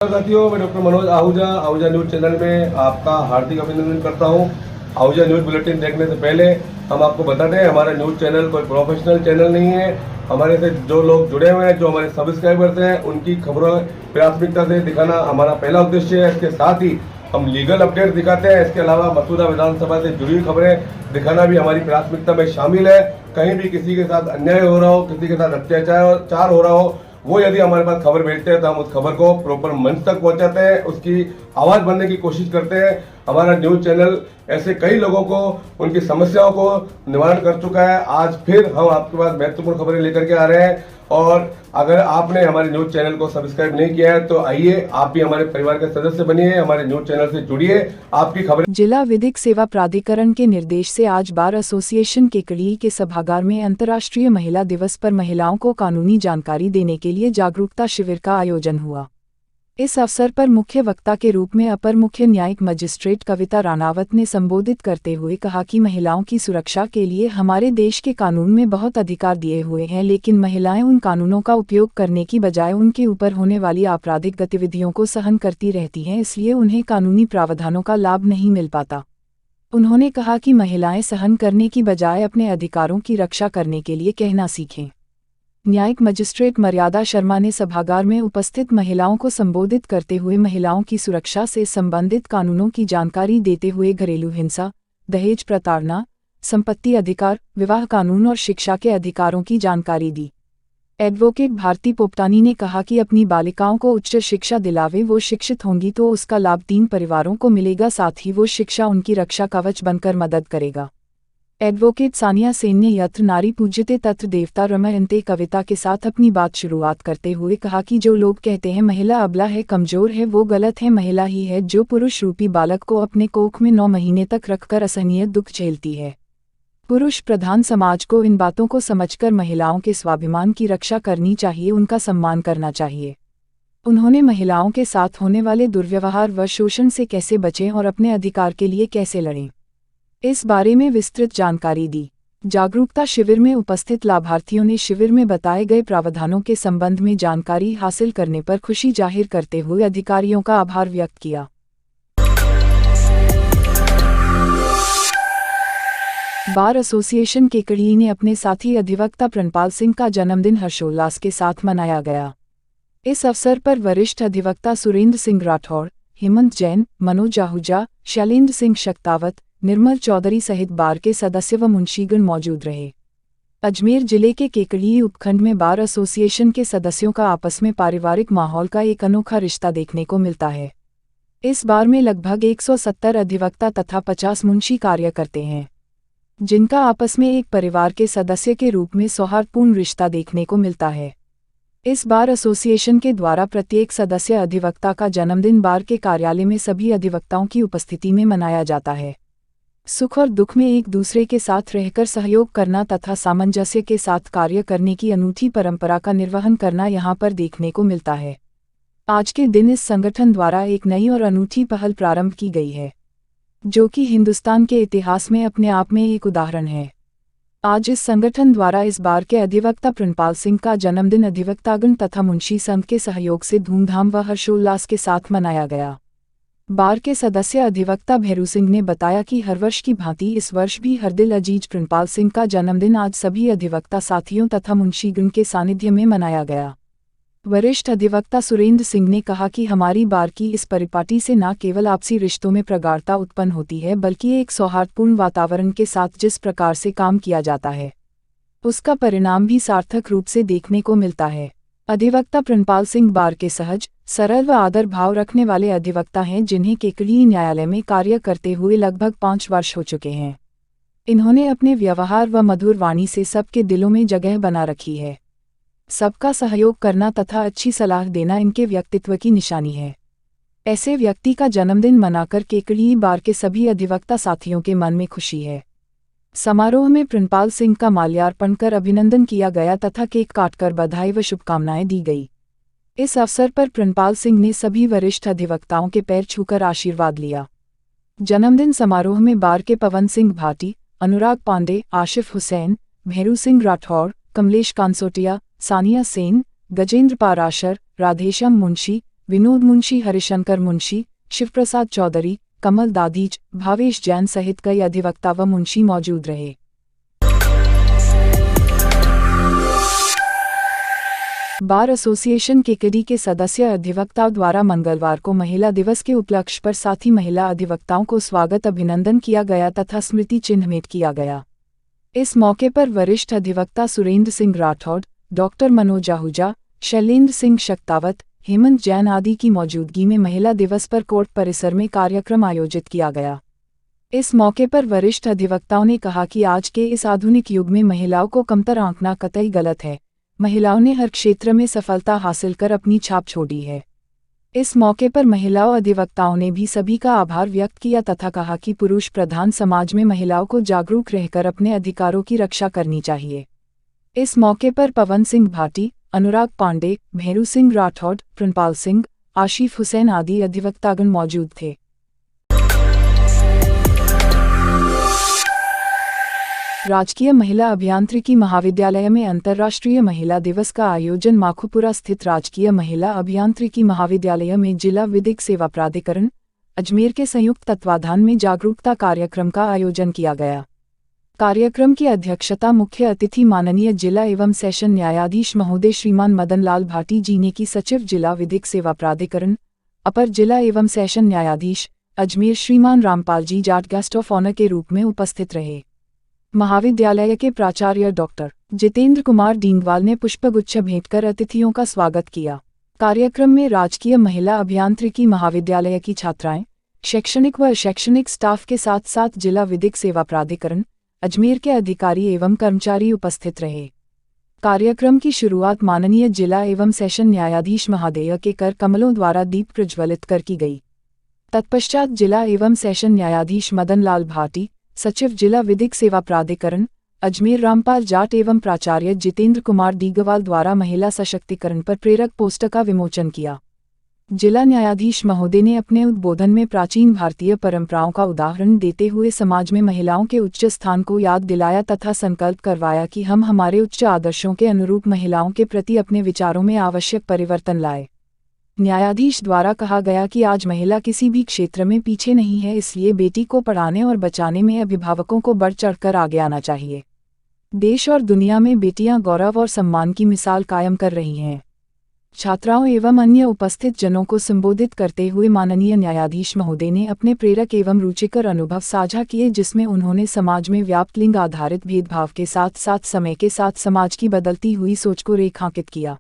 साथियों, मैं doctor Manoj Ahuja Ahuja news channel में आपका हार्दिक अभिनंदन करता हूं। आहूजा न्यूज़ बुलेटिन देखने से पहले हम आपको बता दें, हमारा न्यूज़ चैनल कोई प्रोफेशनल चैनल नहीं है। हमारे से जो लोग जुड़े हुए हैं, जो हमारे सब्सक्राइबर्स हैं, उनकी खबरों प्राथमिकता से दिखाना हमारा पहला उद्देश्य है। इसके साथ ही हम लीगल अपडेट दिखाते हैं। इसके अलावा मसूदा विधानसभा से जुड़ी हुई खबरें दिखाना भी हमारी प्राथमिकता में शामिल है। कहीं भी किसी के साथ अन्याय हो रहा हो, किसी के साथ अत्याचार हो रहा हो, वो यदि हमारे पास खबर भेजते हैं तो हम उस खबर को प्रॉपर मंच तक पहुंचाते हैं, उसकी आवाज बनने की कोशिश करते हैं। हमारा न्यूज चैनल ऐसे कई लोगों को उनकी समस्याओं को निवारण कर चुका है। आज फिर हम आपके पास महत्वपूर्ण खबरें लेकर के आ रहे हैं। और अगर आपने हमारे न्यूज चैनल को सब्सक्राइब नहीं किया है तो आइए, आप भी हमारे परिवार के सदस्य बनिए, हमारे न्यूज चैनल से जुड़िए। आपकी खबर जिला विधिक सेवा प्राधिकरण के निर्देश से आज बार एसोसिएशन केकड़ी के सभागार में अंतर्राष्ट्रीय महिला दिवस पर महिलाओं को कानूनी जानकारी देने के लिए जागरूकता शिविर का आयोजन हुआ। इस अवसर पर मुख्य वक्ता के रूप में अपर मुख्य न्यायिक मजिस्ट्रेट कविता राणावत ने संबोधित करते हुए कहा कि महिलाओं की सुरक्षा के लिए हमारे देश के कानून में बहुत अधिकार दिए हुए हैं, लेकिन महिलाएं उन कानूनों का उपयोग करने की बजाय उनके ऊपर होने वाली आपराधिक गतिविधियों को सहन करती रहती हैं, इसलिए उन्हें कानूनी प्रावधानों का लाभ नहीं मिल पाता। उन्होंने कहा कि महिलाएं सहन करने की बजाय अपने अधिकारों की रक्षा करने के लिए कहना सीखें। न्यायिक मजिस्ट्रेट मर्यादा शर्मा ने सभागार में उपस्थित महिलाओं को संबोधित करते हुए महिलाओं की सुरक्षा से संबंधित कानूनों की जानकारी देते हुए घरेलू हिंसा, दहेज प्रताड़ना, संपत्ति अधिकार, विवाह कानून और शिक्षा के अधिकारों की जानकारी दी। एडवोकेट भारती पोपटानी ने कहा कि अपनी बालिकाओं को उच्च शिक्षा दिलावे वो शिक्षित होंगी तो उसका लाभ 3 परिवारों को मिलेगा, साथ ही वो शिक्षा उनकी रक्षा कवच बनकर मदद करेगा। एडवोकेट सानिया सेन ने यत्र नारी पूज्यते तत्र देवता रमयन्ते कविता के साथ अपनी बात शुरुआत करते हुए कहा कि जो लोग कहते हैं महिला अबला है, कमजोर है, वो गलत है। महिला ही है जो पुरुष रूपी बालक को अपने कोख में 9 महीने तक रखकर असहनीय दुख झेलती है। पुरुष प्रधान समाज को इन बातों को समझकर महिलाओं के स्वाभिमान की रक्षा करनी चाहिए, उनका सम्मान करना चाहिए। उन्होंने महिलाओं के साथ होने वाले दुर्व्यवहार व शोषण से कैसे बचें और अपने अधिकार के लिए कैसे लड़ें, इस बारे में विस्तृत जानकारी दी। जागरूकता शिविर में उपस्थित लाभार्थियों ने शिविर में बताए गए प्रावधानों के संबंध में जानकारी हासिल करने पर खुशी जाहिर करते हुए अधिकारियों का आभार व्यक्त किया। बार एसोसिएशन केकड़ी ने अपने साथी अधिवक्ता प्रणपाल सिंह का जन्मदिन हर्षोल्लास के साथ मनाया गया। इस अवसर पर वरिष्ठ अधिवक्ता सुरेंद्र सिंह राठौड़, हेमंत जैन, मनोज आहूजा, शैलेंद्र सिंह शक्तावत, निर्मल चौधरी सहित बार के सदस्य व मुंशीगण मौजूद रहे। अजमेर जिले के केकड़ी उपखंड में बार एसोसिएशन के सदस्यों का आपस में पारिवारिक माहौल का एक अनोखा रिश्ता देखने को मिलता है। इस बार में लगभग 170 अधिवक्ता तथा 50 मुंशी कार्य करते हैं, जिनका आपस में एक परिवार के सदस्य के रूप में सौहार्दपूर्ण रिश्ता देखने को मिलता है। इस बार एसोसिएशन के द्वारा प्रत्येक सदस्य अधिवक्ता का जन्मदिन बार के कार्यालय में सभी अधिवक्ताओं की उपस्थिति में मनाया जाता है। सुख और दुख में एक दूसरे के साथ रहकर सहयोग करना तथा सामंजस्य के साथ कार्य करने की अनूठी परंपरा का निर्वहन करना यहाँ पर देखने को मिलता है। आज के दिन इस संगठन द्वारा एक नई और अनूठी पहल प्रारंभ की गई है, जो कि हिंदुस्तान के इतिहास में अपने आप में एक उदाहरण है। आज इस संगठन द्वारा इस बार के अधिवक्ता प्रणपाल सिंह का जन्मदिन अधिवक्तागण तथा मुंशी संघ के सहयोग से धूमधाम व हर्षोल्लास के साथ मनाया गया। बार के सदस्य अधिवक्ता भैरू सिंह ने बताया कि हर वर्ष की भांति इस वर्ष भी हरदिल अजीज प्रणपाल सिंह का जन्मदिन आज सभी अधिवक्ता साथियों तथा मुंशीगण के सानिध्य में मनाया गया। वरिष्ठ अधिवक्ता सुरेंद्र सिंह ने कहा कि हमारी बार की इस परिपाटी से न केवल आपसी रिश्तों में प्रगाढ़ता उत्पन्न होती है, बल्कि एक सौहार्दपूर्ण वातावरण के साथ जिस प्रकार से काम किया जाता है, उसका परिणाम भी सार्थक रूप से देखने को मिलता है। अधिवक्ता प्रणपाल सिंह बार के सहज, सरल व आदर भाव रखने वाले अधिवक्ता हैं, जिन्हें केकड़ी न्यायालय में कार्य करते हुए लगभग 5 वर्ष हो चुके हैं। इन्होंने अपने व्यवहार व मधुर वाणी से सबके दिलों में जगह बना रखी है। सबका सहयोग करना तथा अच्छी सलाह देना इनके व्यक्तित्व की निशानी है। ऐसे व्यक्ति का जन्मदिन मनाकर केकड़ी बार के सभी अधिवक्ता साथियों के मन में खुशी है। समारोह में प्रणपाल सिंह का माल्यार्पण कर अभिनंदन किया गया तथा केक काटकर बधाई व शुभकामनाएं दी गई। इस अवसर पर प्रणपाल सिंह ने सभी वरिष्ठ अधिवक्ताओं के पैर छूकर आशीर्वाद लिया। जन्मदिन समारोह में बार के पवन सिंह भाटी, अनुराग पांडे, आशिफ हुसैन, भैरू सिंह राठौड़, कमलेश कांसोटिया, सानिया सेन, गजेंद्र पाराशर, राधेश्याम मुंशी, विनोद मुंशी, हरिशंकर मुंशी, शिवप्रसाद चौधरी, कमल दादीज, भावेश जैन सहित कई अधिवक्ता व मुंशी मौजूद रहे। बार एसोसिएशन केकेडी के सदस्य अधिवक्ताओं द्वारा मंगलवार को महिला दिवस के उपलक्ष्य पर साथी महिला अधिवक्ताओं को स्वागत अभिनंदन किया गया तथा स्मृति चिन्ह भेंट किया गया। इस मौके पर वरिष्ठ अधिवक्ता सुरेंद्र सिंह राठौड़, डॉक्टर मनोज आहूजा, शैलेंद्र सिंह शक्तावत, हेमंत जैन आदि की मौजूदगी में महिला दिवस पर कोर्ट परिसर में कार्यक्रम आयोजित किया गया। इस मौके पर वरिष्ठ अधिवक्ताओं ने कहा कि आज के इस आधुनिक युग में महिलाओं को कमतर आंकना कतई गलत है। महिलाओं ने हर क्षेत्र में सफलता हासिल कर अपनी छाप छोड़ी है। इस मौके पर महिलाओं अधिवक्ताओं ने भी सभी का आभार व्यक्त किया तथा कहा कि पुरुष प्रधान समाज में महिलाओं को जागरूक रहकर अपने अधिकारों की रक्षा करनी चाहिए। इस मौके पर पवन सिंह भाटी, अनुराग पांडे, भैरू सिंह राठौड़, प्रणपाल सिंह, आशिफ हुसैन आदि अधिवक्तागण मौजूद थे। राजकीय महिला अभियांत्रिकी महाविद्यालय में अंतर्राष्ट्रीय महिला दिवस का आयोजन माखुपुरा स्थित राजकीय महिला अभियांत्रिकी महाविद्यालय में जिला विधिक सेवा प्राधिकरण अजमेर के संयुक्त तत्वाधान में जागरूकता कार्यक्रम का आयोजन किया गया। कार्यक्रम की अध्यक्षता मुख्य अतिथि माननीय जिला एवं सेशन न्यायाधीश महोदय श्रीमान मदन लाल भाटी जी ने की। सचिव जिला विधिक सेवा प्राधिकरण अपर जिला एवं सेशन न्यायाधीश अजमेर श्रीमान Rampal ji Jat guest of honour के रूप में उपस्थित रहे। महाविद्यालय के प्राचार्य डॉक्टर जितेंद्र कुमार डींगवाल ने पुष्पगुच्छ भेंट कर अतिथियों का स्वागत किया। कार्यक्रम में राजकीय महिला अभियांत्रिकी महाविद्यालय की छात्राएं, शैक्षणिक व अशैक्षणिक स्टाफ के साथ साथ जिला विधिक सेवा प्राधिकरण अजमेर के अधिकारी एवं कर्मचारी उपस्थित रहे। कार्यक्रम की शुरुआत माननीय जिला एवं सेशन न्यायाधीश महोदय के कर कमलों द्वारा दीप प्रज्वलित कर की गई। तत्पश्चात जिला एवं सेशन न्यायाधीश मदन लाल भाटी, सचिव जिला विधिक सेवा प्राधिकरण अजमेर रामपाल जाट एवं प्राचार्य जितेंद्र कुमार डीगवाल द्वारा महिला सशक्तिकरण पर प्रेरक पोस्टर का विमोचन किया। जिला न्यायाधीश महोदय ने अपने उद्बोधन में प्राचीन भारतीय परंपराओं का उदाहरण देते हुए समाज में महिलाओं के उच्च स्थान को याद दिलाया तथा संकल्प करवाया कि हम हमारे उच्च आदर्शों के अनुरूप महिलाओं के प्रति अपने विचारों में आवश्यक परिवर्तन लाए। न्यायाधीश द्वारा कहा गया कि आज महिला किसी भी क्षेत्र में पीछे नहीं है, इसलिए बेटी को पढ़ाने और बचाने में अभिभावकों को बढ़ चढ़कर आगे आना चाहिए। देश और दुनिया में बेटियां गौरव और सम्मान की मिसाल कायम कर रही हैं। छात्राओं एवं अन्य उपस्थित जनों को संबोधित करते हुए माननीय न्यायाधीश महोदय ने अपने प्रेरक एवं रुचिकर अनुभव साझा किए, जिसमें उन्होंने समाज में व्याप्त लिंग आधारित भेदभाव के साथ साथ समय के साथ समाज की बदलती हुई सोच को रेखांकित किया।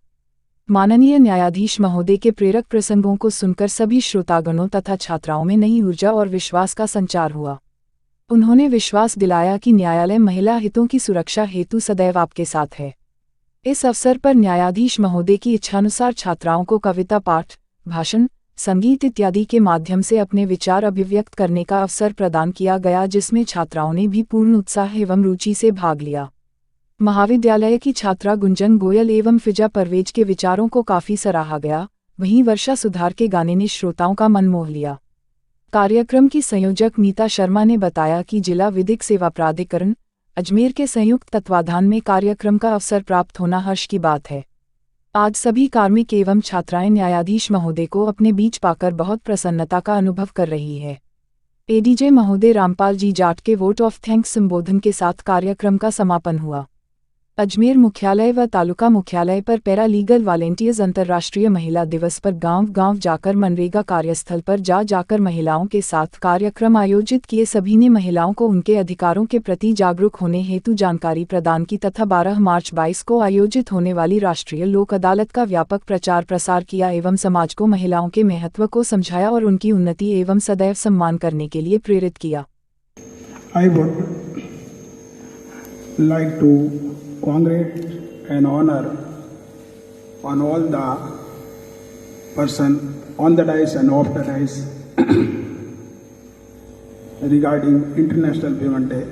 माननीय न्यायाधीश महोदय के प्रेरक प्रसंगों को सुनकर सभी श्रोतागणों तथा छात्राओं में नई ऊर्जा और विश्वास का संचार हुआ। उन्होंने विश्वास दिलाया कि न्यायालय महिला हितों की सुरक्षा हेतु सदैव आपके साथ है। इस अवसर पर न्यायाधीश महोदय की इच्छानुसार छात्राओं को कविता पाठ, भाषण, संगीत इत्यादि के माध्यम से अपने विचार अभिव्यक्त करने का अवसर प्रदान किया गया, जिसमें छात्राओं ने भी पूर्ण उत्साह एवं रुचि से भाग लिया। महाविद्यालय की छात्रा गुंजन गोयल एवं फिजा परवेज के विचारों को काफी सराहा गया। वहीं वर्षा सुधार के गाने ने श्रोताओं का मन मोह लिया। कार्यक्रम की संयोजक नीता शर्मा ने बताया कि जिला विधिक सेवा प्राधिकरण अजमेर के संयुक्त तत्वाधान में कार्यक्रम का अवसर प्राप्त होना हर्ष की बात है। आज सभी कार्मिक एवं छात्राएं न्यायाधीश महोदय को अपने बीच पाकर बहुत प्रसन्नता का अनुभव कर रही है। एडीजे महोदय रामपाल जी जाट के वोट ऑफ थैंक्स संबोधन के साथ कार्यक्रम का समापन हुआ। अजमेर मुख्यालय व तालुका मुख्यालय पर पैरा लीगल वॉलेंटियर्स अंतर्राष्ट्रीय महिला दिवस पर गांव-गांव जाकर मनरेगा कार्यस्थल पर जाकर महिलाओं के साथ कार्यक्रम आयोजित किए। सभी ने महिलाओं को उनके अधिकारों के प्रति जागरूक होने हेतु जानकारी प्रदान की तथा 12 मार्च 22 को आयोजित होने वाली राष्ट्रीय लोक अदालत का व्यापक प्रचार प्रसार किया एवं समाज को महिलाओं के महत्व को समझाया और उनकी उन्नति एवं सदैव सम्मान करने के लिए प्रेरित किया। I would like to congratulate and honor on all the person on the dais and off the dais regarding International Women's Day।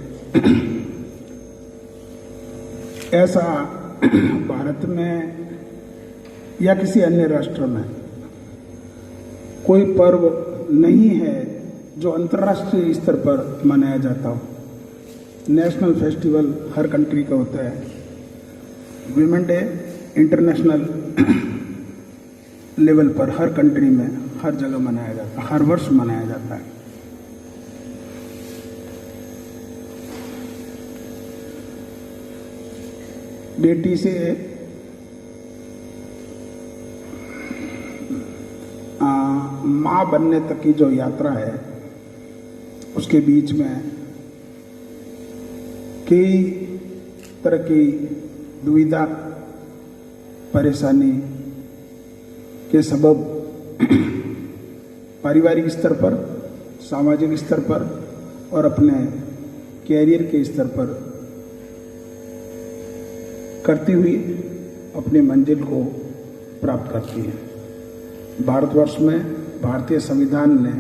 ऐसा भारत में या किसी अन्य राष्ट्र में कोई पर्व नहीं है जो अंतर्राष्ट्रीय स्तर पर मनाया जाता हो। नेशनल फेस्टिवल हर कंट्री का होता है। विमेन डे इंटरनेशनल लेवल पर हर कंट्री में हर जगह मनाया जाता है, हर वर्ष मनाया जाता है। बेटी से माँ बनने तक की जो यात्रा है, उसके बीच में कई तरह की दुविधा परेशानी के सबब पारिवारिक स्तर पर, सामाजिक स्तर पर और अपने कैरियर के स्तर पर करती हुई अपनी मंजिल को प्राप्त करती है। भारतवर्ष में भारतीय संविधान ने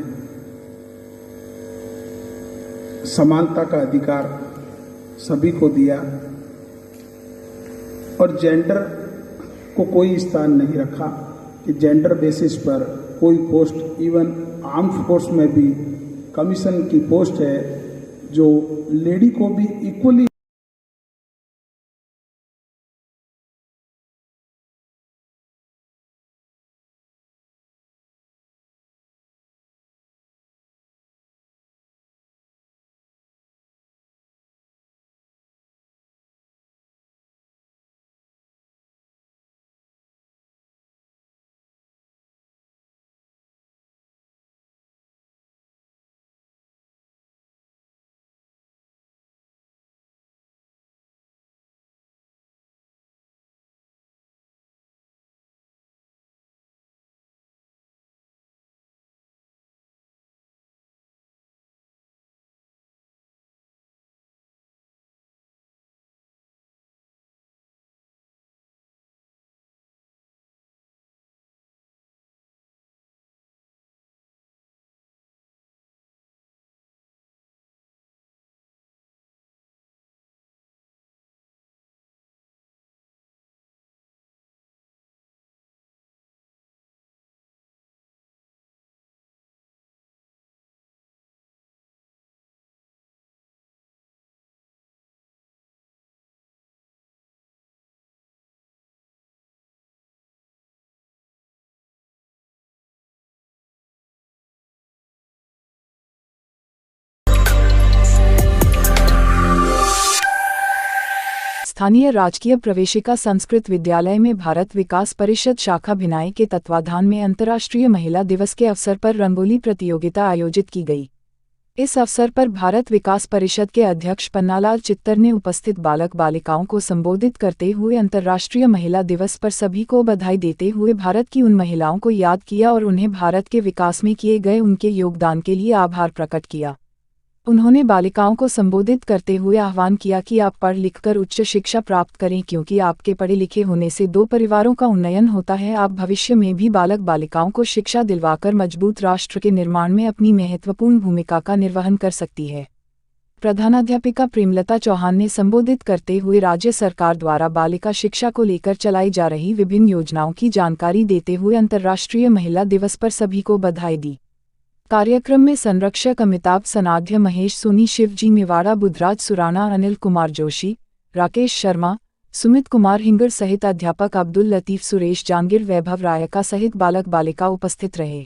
समानता का अधिकार सभी को दिया और जेंडर को कोई स्थान नहीं रखा कि जेंडर बेसिस पर कोई पोस्ट, इवन आर्म्ड फोर्स में भी कमीशन की पोस्ट है जो लेडी को भी इक्वली स्थानीय राजकीय प्रवेशिका संस्कृत विद्यालय में भारत विकास परिषद शाखा भिनाई के तत्वाधान में अंतर्राष्ट्रीय महिला दिवस के अवसर पर रंगोली प्रतियोगिता आयोजित की गई। इस अवसर पर भारत विकास परिषद के अध्यक्ष पन्नालाल चित्तर ने उपस्थित बालक बालिकाओं को संबोधित करते हुए अंतर्राष्ट्रीय महिला दिवस पर सभी को बधाई देते हुए भारत की उन महिलाओं को याद किया और उन्हें भारत के विकास में किए गए उनके योगदान के लिए आभार प्रकट किया। उन्होंने बालिकाओं को संबोधित करते हुए आह्वान किया कि आप पढ़ लिखकर उच्च शिक्षा प्राप्त करें, क्योंकि आपके पढ़े लिखे होने से 2 परिवारों का उन्नयन होता है। आप भविष्य में भी बालक बालिकाओं को शिक्षा दिलवाकर मजबूत राष्ट्र के निर्माण में अपनी महत्वपूर्ण भूमिका का निर्वहन कर सकती है। प्रधानाध्यापिका प्रेमलता चौहान ने संबोधित करते हुए राज्य सरकार द्वारा बालिका शिक्षा को लेकर चलाई जा रही विभिन्न योजनाओं की जानकारी देते हुए अंतर्राष्ट्रीय महिला दिवस पर सभी को बधाई दी। कार्यक्रम में संरक्षक अमिताभ सनाध्य, महेश सोनी, शिवजी मेवाड़ा, बुधराज सुराना, अनिल कुमार जोशी, राकेश शर्मा, सुमित कुमार हिंगर सहित अध्यापक अब्दुल लतीफ, सुरेश जांगिर, वैभव रायका सहित बालक बालिका उपस्थित रहे।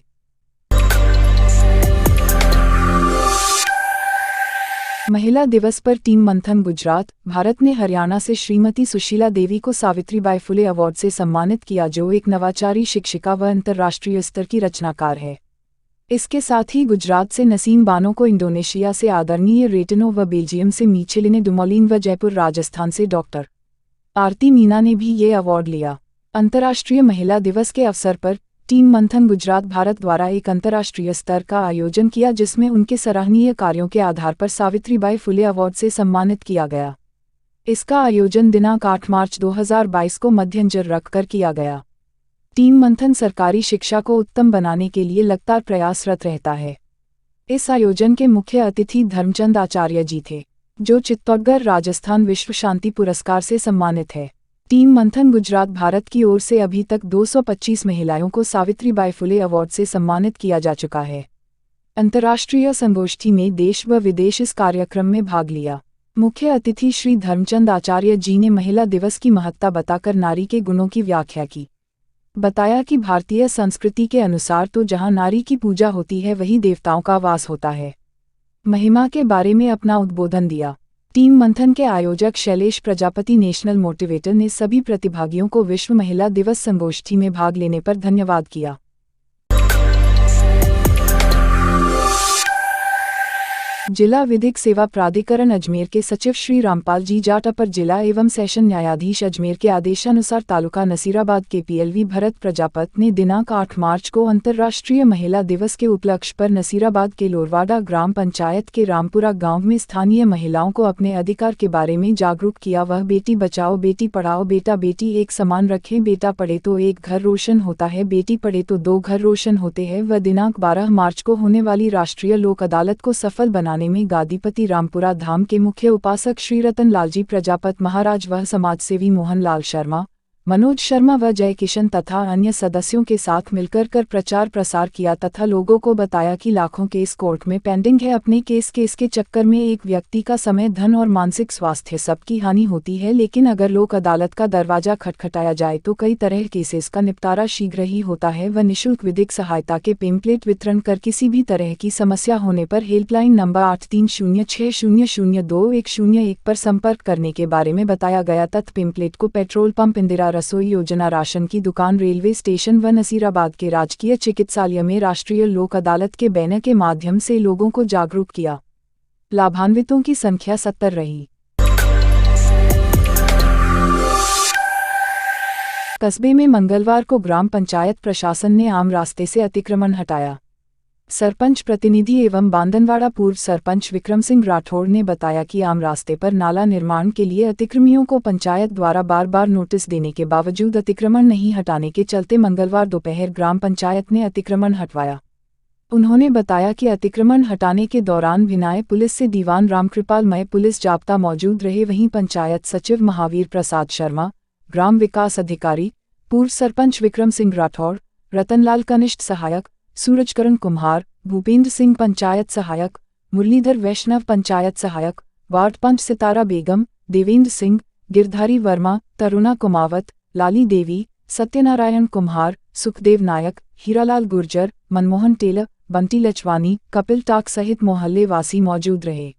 महिला दिवस पर टीम मंथन गुजरात, भारत ने हरियाणा से श्रीमती सुशीला देवी को सावित्रीबाई फुले अवार्ड से सम्मानित किया, जो एक नवाचारी शिक्षिका व अंतर्राष्ट्रीय स्तर की रचनाकार है। इसके साथ ही गुजरात से नसीम बानो को इंडोनेशिया से आदरणीय रेटनो व बेल्जियम से मीचेलिने डुमोलिन व जयपुर राजस्थान से डॉक्टर आरती मीना ने भी ये अवार्ड लिया। अंतर्राष्ट्रीय महिला दिवस के अवसर पर टीम मंथन गुजरात भारत द्वारा एक अंतर्राष्ट्रीय स्तर का आयोजन किया, जिसमें उनके सराहनीय कार्यों के आधार पर सावित्रीबाई फुले अवार्ड से सम्मानित किया गया। इसका आयोजन दिनांक 8 मार्च 2022 को मध्यंजर रखकर किया गया। टीम मंथन सरकारी शिक्षा को उत्तम बनाने के लिए लगातार प्रयासरत रहता है। इस आयोजन के मुख्य अतिथि धर्मचंद आचार्य जी थे, जो चित्तौड़गढ़ राजस्थान विश्व शांति पुरस्कार से सम्मानित है। टीम मंथन गुजरात भारत की ओर से अभी तक 225 महिलाओं को सावित्रीबाई फुले अवार्ड से सम्मानित किया जा चुका है। अंतर्राष्ट्रीय संगोष्ठी में देश व विदेश इस कार्यक्रम में भाग लिया। मुख्य अतिथि श्री धर्मचंद आचार्य जी ने महिला दिवस की महत्ता बताकर नारी के गुणों की व्याख्या की। बताया कि भारतीय संस्कृति के अनुसार तो जहां नारी की पूजा होती है वहीं देवताओं का वास होता है। महिमा के बारे में अपना उद्बोधन दिया। टीम मंथन के आयोजक शैलेश प्रजापति नेशनल मोटिवेटर ने सभी प्रतिभागियों को विश्व महिला दिवस संगोष्ठी में भाग लेने पर धन्यवाद किया। जिला विधिक सेवा प्राधिकरण अजमेर के सचिव श्री रामपाल जी जाट अपर जिला एवं सेशन न्यायाधीश अजमेर के आदेशानुसार तालुका नसीराबाद के PLV भरत प्रजापत ने दिनांक 8 मार्च को अंतर्राष्ट्रीय महिला दिवस के उपलक्ष्य पर नसीराबाद के लोरवाड़ा ग्राम पंचायत के रामपुरा गांव में स्थानीय महिलाओं को अपने अधिकार के बारे में जागरूक किया। वह बेटी बचाओ बेटी पढ़ाओ, बेटा बेटी एक समान रखें, बेटा पढ़े तो एक घर रोशन होता है, बेटी पढ़े तो 2 घर रोशन होते हैं। वह दिनांक 12 मार्च को होने वाली राष्ट्रीय लोक अदालत को सफल बनाने में गादीपति रामपुरा धाम के मुख्य उपासक श्री रतन लालजी प्रजापत महाराज व समाजसेवी मोहन लाल शर्मा, मनोज शर्मा व जय किशन तथा अन्य सदस्यों के साथ मिलकर प्रचार प्रसार किया तथा लोगों को बताया कि लाखों केस कोर्ट में पेंडिंग है। अपने केस के चक्कर में एक व्यक्ति का समय, धन और मानसिक स्वास्थ्य सबकी हानि होती है, लेकिन अगर लोक अदालत का दरवाजा खटखटाया जाए तो कई तरह केसेस का निपटारा शीघ्र ही होता है। व निःशुल्क विधिक सहायता के पेम्पलेट वितरण कर किसी भी तरह की समस्या होने पर हेल्पलाइन नंबर 8306002101 पर संपर्क करने के बारे में बताया गया। तथा पेम्पलेट को पेट्रोल पंप, इंदिरा रसोई योजना, राशन की दुकान, रेलवे स्टेशन व नसीराबाद के राजकीय चिकित्सालय में राष्ट्रीय लोक अदालत के बैनर के माध्यम से लोगों को जागरूक किया। लाभान्वितों की संख्या 70 रही। कस्बे में मंगलवार को ग्राम पंचायत प्रशासन ने आम रास्ते से अतिक्रमण हटाया। सरपंच प्रतिनिधि एवं बांदनवाड़ा पूर्व सरपंच विक्रम सिंह राठौड़ ने बताया कि आम रास्ते पर नाला निर्माण के लिए अतिक्रमियों को पंचायत द्वारा बार बार नोटिस देने के बावजूद अतिक्रमण नहीं हटाने के चलते मंगलवार दोपहर ग्राम पंचायत ने अतिक्रमण हटवाया। उन्होंने बताया कि अतिक्रमण हटाने के दौरान भिनाई पुलिस से दीवान रामकृपाल मय पुलिस जाब्ता मौजूद रहे। वहीं पंचायत सचिव महावीर प्रसाद शर्मा, ग्राम विकास अधिकारी, पूर्व सरपंच विक्रम सिंह राठौड़, रतनलाल कनिष्ठ सहायक, सूरजकरण कुम्हार, भूपेंद्र सिंह पंचायत सहायक, मुरलीधर वैष्णव पंचायत सहायक, वार्ड पंच सितारा बेगम, देवेंद्र सिंह, गिरधारी वर्मा, तरुणा कुमावत, लाली देवी, सत्यनारायण कुम्हार, सुखदेव नायक, हीरालाल गुर्जर, मनमोहन टेलर, बंटी लचवानी, कपिल टाक सहित मोहल्ले वासी मौजूद रहे।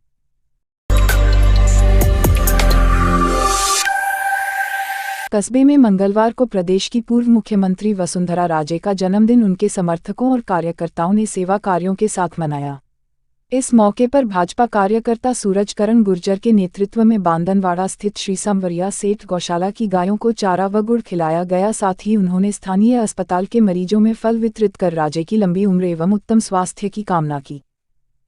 कस्बे में मंगलवार को प्रदेश की पूर्व मुख्यमंत्री वसुंधरा राजे का जन्मदिन उनके समर्थकों और कार्यकर्ताओं ने सेवा कार्यों के साथ मनाया। इस मौके पर भाजपा कार्यकर्ता सूरजकरण गुर्जर के नेतृत्व में बांदनवाड़ा स्थित श्री संवरिया सेठ गौशाला की गायों को चारा व गुड़ खिलाया गया। साथ ही उन्होंने स्थानीय अस्पताल के मरीजों में फल वितरित कर राजे की लंबी उम्र एवं उत्तम स्वास्थ्य की कामना की।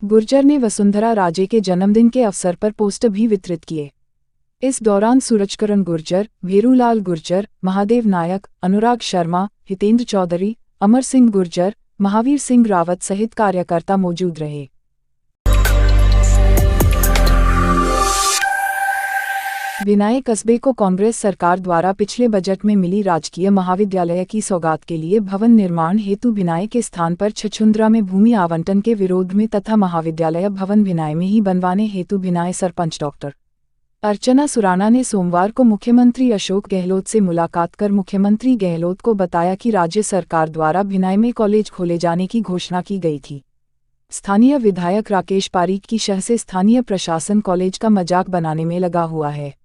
गुर्जर ने वसुंधरा राजे के जन्मदिन के अवसर पर पोस्टर भी वितरित किए। इस दौरान सूरजकरण गुर्जर, वीरूलाल गुर्जर, महादेव नायक, अनुराग शर्मा, हितेंद्र चौधरी, अमर सिंह गुर्जर, महावीर सिंह रावत सहित कार्यकर्ता मौजूद रहे। भिनाई कस्बे को कांग्रेस सरकार द्वारा पिछले बजट में मिली राजकीय महाविद्यालय की सौगात के लिए भवन निर्माण हेतु भिनाई के स्थान पर छछुंद्रा में भूमि आवंटन के विरोध में तथा महाविद्यालय भवन भिनाई में ही बनवाने हेतु भिनाई सरपंच डॉक्टर अर्चना सुराना ने सोमवार को मुख्यमंत्री अशोक गहलोत से मुलाकात कर मुख्यमंत्री गहलोत को बताया कि राज्य सरकार द्वारा भिनाई में कॉलेज खोले जाने की घोषणा की गई थी। स्थानीय विधायक राकेश पारीक की शह से स्थानीय प्रशासन कॉलेज का मजाक बनाने में लगा हुआ है।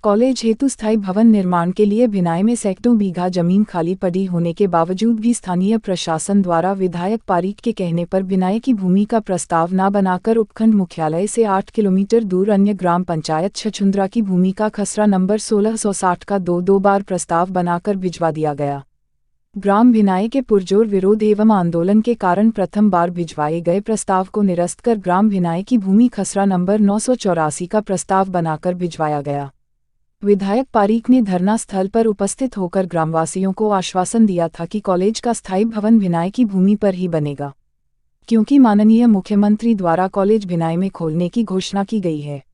कॉलेज हेतु स्थायी भवन निर्माण के लिए भिनाई में सैकड़ों बीघा जमीन खाली पड़ी होने के बावजूद भी स्थानीय प्रशासन द्वारा विधायक पारीक के कहने पर भिनाई की भूमि का प्रस्ताव न बनाकर उपखंड मुख्यालय से 8 किलोमीटर दूर अन्य ग्राम पंचायत छछुंद्रा की भूमि का खसरा नंबर 1660 का 2 बार प्रस्ताव बनाकर भिजवा दिया गया। ग्राम भिनाई के पुरजोर विरोध एवं आंदोलन के कारण प्रथम बार भिजवाए गए प्रस्ताव को निरस्त कर ग्राम भिनाई की भूमि खसरा नंबर 984 का प्रस्ताव बनाकर भिजवाया गया। विधायक पारीक ने धरना स्थल पर उपस्थित होकर ग्रामवासियों को आश्वासन दिया था कि कॉलेज का स्थायी भवन भिनाई की भूमि पर ही बनेगा, क्योंकि माननीय मुख्यमंत्री द्वारा कॉलेज भिनाई में खोलने की घोषणा की गई है।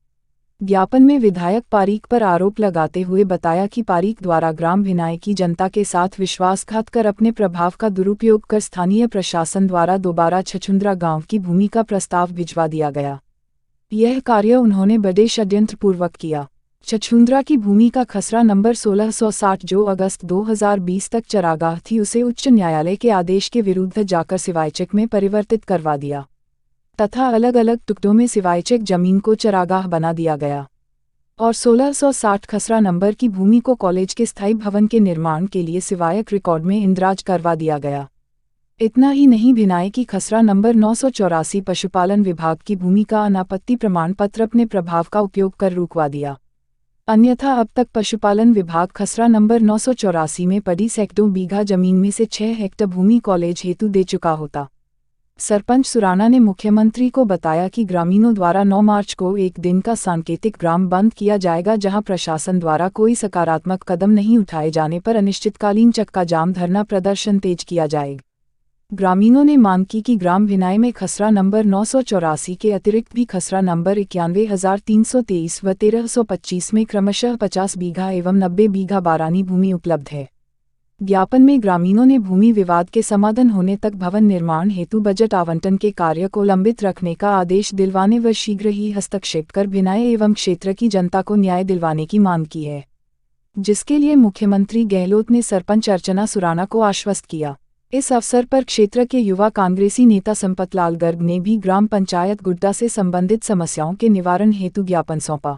ज्ञापन में विधायक पारीक पर आरोप लगाते हुए बताया कि पारीक द्वारा ग्राम भिनाई की जनता के साथ विश्वासघात कर अपने प्रभाव का दुरुपयोग कर स्थानीय प्रशासन द्वारा दोबारा छछुंद्रा गांव की भूमि का प्रस्ताव भिजवा दिया गया। यह कार्य उन्होंने बड़े षड्यंत्रपूर्वक किया। छछूंद्रा की भूमि का खसरा नंबर 1660 जो अगस्त 2020 तक चरागाह थी उसे उच्च न्यायालय के आदेश के विरुद्ध जाकर सिवायचक में परिवर्तित करवा दिया तथा अलग अलग टुकड़ों में सिवायचक जमीन को चरागाह बना दिया गया और 1660 खसरा नंबर की भूमि को कॉलेज के स्थायी भवन के निर्माण के लिए सिवायक रिकॉर्ड में इंदराज करवा दिया गया। इतना ही नहीं भिनाई की खसरा नंबर 984 पशुपालन विभाग की भूमि का अनापत्ति प्रमाण पत्र अपने प्रभाव का उपयोग कर रुकवा दिया, अन्यथा अब तक पशुपालन विभाग खसरा नंबर 984 में पड़ी सैकड़ों बीघा जमीन में से 6 हेक्टर भूमि कॉलेज हेतु दे चुका होता। सरपंच सुराना ने मुख्यमंत्री को बताया कि ग्रामीणों द्वारा 9 मार्च को एक दिन का सांकेतिक ग्राम बंद किया जाएगा जहां प्रशासन द्वारा कोई सकारात्मक कदम नहीं उठाए जाने पर अनिश्चितकालीन चक्का जाम धरना प्रदर्शन तेज किया जाएगा। ग्रामीणों ने मांग की कि ग्राम भिनाई में खसरा नंबर 984 के अतिरिक्त भी खसरा नंबर 91,323 व 1,325 में क्रमशः 50 बीघा एवं 90 बीघा बारानी भूमि उपलब्ध है। ज्ञापन में ग्रामीणों ने भूमि विवाद के समाधान होने तक भवन निर्माण हेतु बजट आवंटन के कार्य को लंबित रखने का आदेश दिलवाने व शीघ्र ही हस्तक्षेप कर भिनाई एवं क्षेत्र की जनता को न्याय दिलवाने की मांग की है, जिसके लिए मुख्यमंत्री गहलोत ने सरपंच अर्चना सुराना को आश्वस्त किया। इस अवसर पर क्षेत्र के युवा कांग्रेसी नेता संपतलाल गर्ग ने भी ग्राम पंचायत गुड्डा से संबंधित समस्याओं के निवारण हेतु ज्ञापन सौंपा।